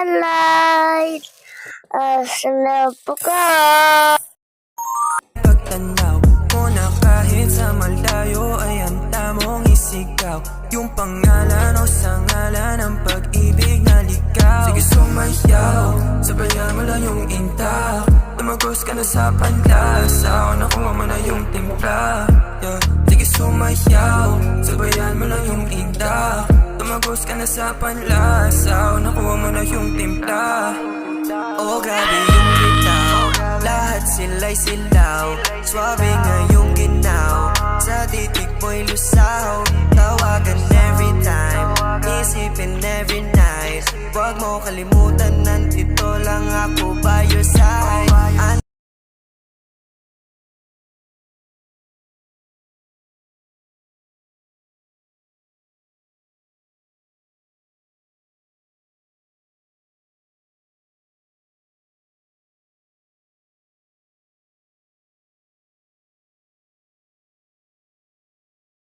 light. Asan na po ka? Pagtanaw mo na kahit sa malayo ay handa mong isigaw yung pangalan o sa ngalan ng pag-ibig na ligaw. Sige sumayaw, sabayan mo lang yung intak. Tumagos ka na sa pantas, ako nakuha mo na yung timpla. Sige sumayaw, sabayan mo lang yung intak. Tumagos ka na sa panlas, ako nakuha mo na yung timpla. Oh grabe yung bitaw, lahat sila'y silaw. Swabe ngayong ginaw, sa titik mo'y lusaw. Tawagan every time, isipin every night. Huwag mo kalimutan, nandito lang ako by your side.